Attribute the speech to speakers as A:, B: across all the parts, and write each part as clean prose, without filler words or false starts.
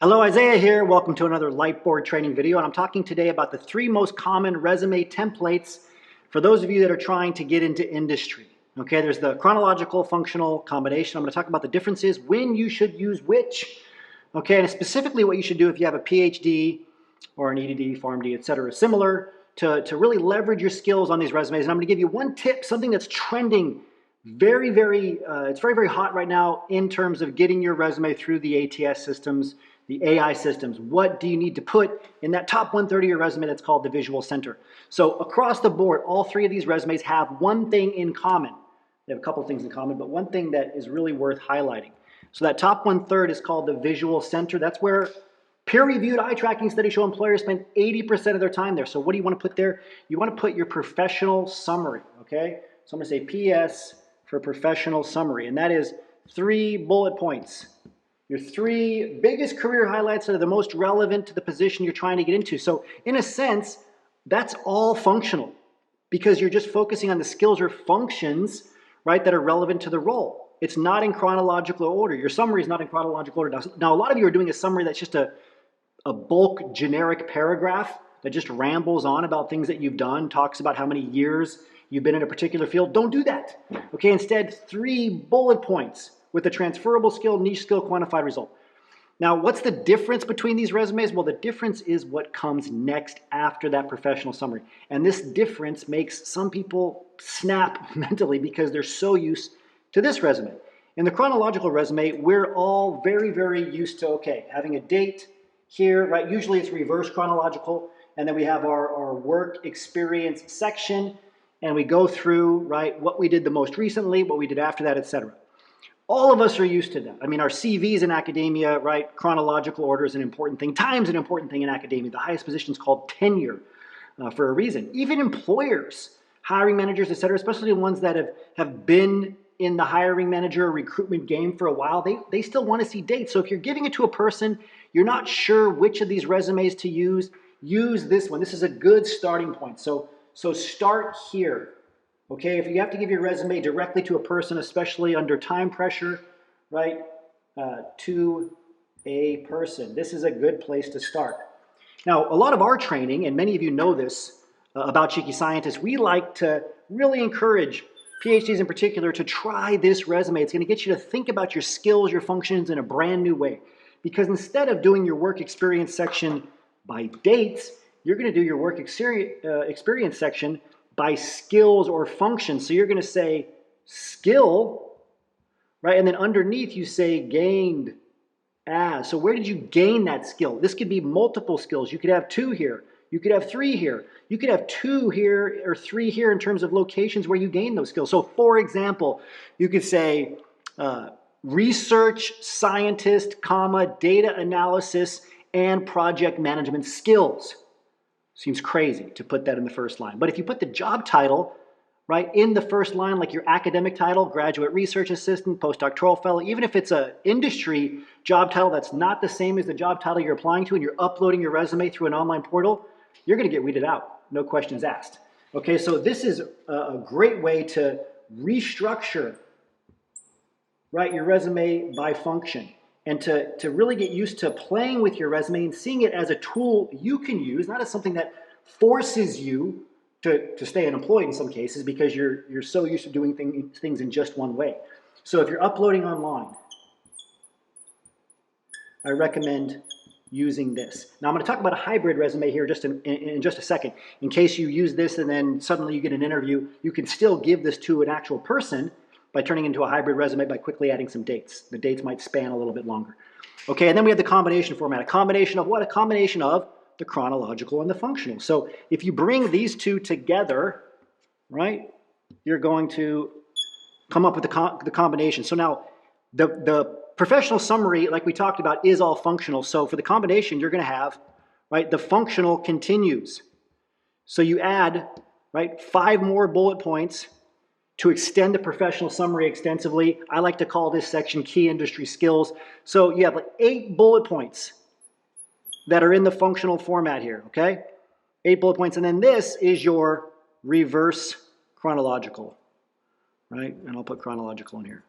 A: Hello, Isaiah here. Welcome to another Lightboard training video. And I'm talking today about the 3 most common resume templates for those of you that are trying to get into industry. Okay, there's the chronological, functional, combination. I'm going to talk about the differences, when you should use which. Okay, and specifically what you should do if you have a PhD or an EDD, PharmD, etc. Similar to really leverage your skills on these resumes. And I'm going to give you one tip, something that's trending it's very hot right now in terms of getting your resume through the ATS systems, the AI systems. What do you need to put in that top 130 of your resume that's called the Visual Center? So across the board, all 3 of these resumes have one thing in common. They have a couple things in common, but one thing that is really worth highlighting. So that top 1/3 is called the Visual Center. That's where peer-reviewed eye tracking studies show employers spend 80% of their time there. So what do you want to put there? You want to put your professional summary, okay? So I'm going to say PS for professional summary, and that is 3 bullet points. Your 3 biggest career highlights that are the most relevant to the position you're trying to get into. So in a sense, that's all functional because you're just focusing on the skills or functions, right, that are relevant to the role. It's not in chronological order. Your summary is not in chronological order. Now, a lot of you are doing a summary that's just a bulk generic paragraph that just rambles on about things that you've done, talks about how many years you've been in a particular field. Don't do that. Okay, instead, 3 bullet points with a transferable skill, niche skill, quantified result. Now, what's the difference between these resumes? Well, the difference is what comes next after that professional summary. And this difference makes some people snap mentally because they're so used to this resume. In the chronological resume, we're all very used to, okay, having a date here, right? Usually it's reverse chronological. And then we have our work experience section. And we go through, right, what we did the most recently, what we did after that, etc. All of us are used to that. I mean, our CVs in academia, right, chronological order is an important thing. Time's an important thing in academia. The highest position is called tenure for a reason. Even employers, hiring managers, etc., especially the ones that have been in the hiring manager or recruitment game for a while, they still want to see dates. So if you're giving it to a person, you're not sure which of these resumes to use this one. This is a good starting point. So start here, okay? If you have to give your resume directly to a person, especially under time pressure, right, to a person, this is a good place to start. Now, a lot of our training, and many of you know this about Cheeky Scientists, we like to really encourage PhDs in particular to try this resume. It's going to get you to think about your skills, your functions in a brand new way. Because instead of doing your work experience section by dates, you're going to do your work experience section by skills or functions. So you're going to say skill, right? And then underneath you say gained as. So where did you gain that skill? This could be multiple skills. You could have 2 here. You could have 3 here. You could have 2 here or 3 here in terms of locations where you gain those skills. So for example, you could say research scientist, comma, data analysis, and project management skills. Seems crazy to put that in the first line. But if you put the job title, right, in the first line, like your academic title, graduate research assistant, postdoctoral fellow, even if it's an industry job title that's not the same as the job title you're applying to and you're uploading your resume through an online portal, you're going to get weeded out. No questions asked. Okay, so this is a great way to restructure, right, your resume by function. And to really get used to playing with your resume and seeing it as a tool you can use, not as something that forces you to stay unemployed in some cases because you're so used to doing things in just one way. So if you're uploading online, I recommend using this. Now I'm going to talk about a hybrid resume here just in just a second. In case you use this and then suddenly you get an interview, you can still give this to an actual person by turning into a hybrid resume by quickly adding some dates. The dates might span a little bit longer. Okay, and then we have the combination format. A combination of what? A combination of the chronological and the functional. So if you bring these 2 together, right, you're going to come up with the combination. So now the professional summary, like we talked about, is all functional. So for the combination, you're going to have, right, the functional continues. So you add, right, 5 more bullet points to extend the professional summary extensively. I like to call this section key industry skills. So you have like 8 bullet points that are in the functional format here, okay? 8 bullet points, and then this is your reverse chronological, right? And I'll put chronological in here.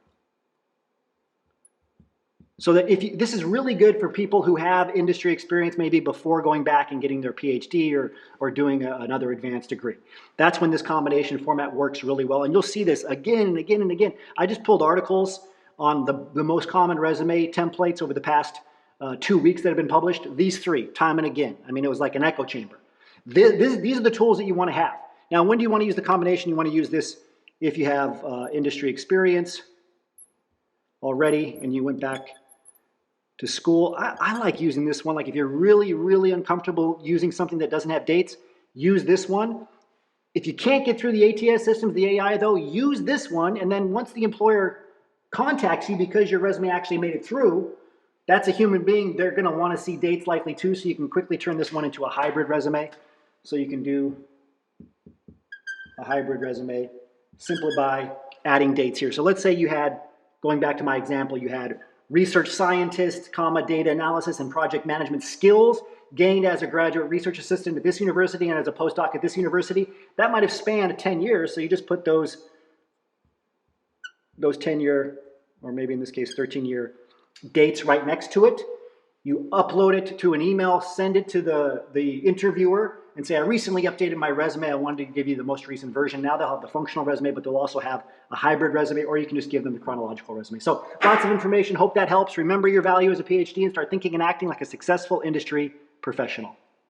A: So that this is really good for people who have industry experience, maybe before going back and getting their PhD or doing another advanced degree. That's when this combination format works really well. And you'll see this again and again and again. I just pulled articles on the most common resume templates over the past 2 weeks that have been published. These three, time and again. I mean, it was like an echo chamber. These are the tools that you want to have. Now, when do you want to use the combination? You want to use this if you have industry experience already and you went back to school. I like using this one. Like if you're really, really uncomfortable using something that doesn't have dates, use this one. If you can't get through the ATS systems, the AI though, use this one. And then once the employer contacts you because your resume actually made it through, that's a human being. They're going to want to see dates likely too. So you can quickly turn this one into a hybrid resume. So you can do a hybrid resume simply by adding dates here. So let's say you had, going back to my example, you had research scientist, data analysis and project management skills gained as a graduate research assistant at this university and as a postdoc at this university. That might have spanned 10 years, so you just put those 10-year, or maybe in this case 13-year dates right next to it. You upload it to an email, send it to the interviewer, and say, I recently updated my resume. I wanted to give you the most recent version. Now they'll have the functional resume, but they'll also have a hybrid resume, or you can just give them the chronological resume. So lots of information. Hope that helps. Remember your value as a PhD and start thinking and acting like a successful industry professional.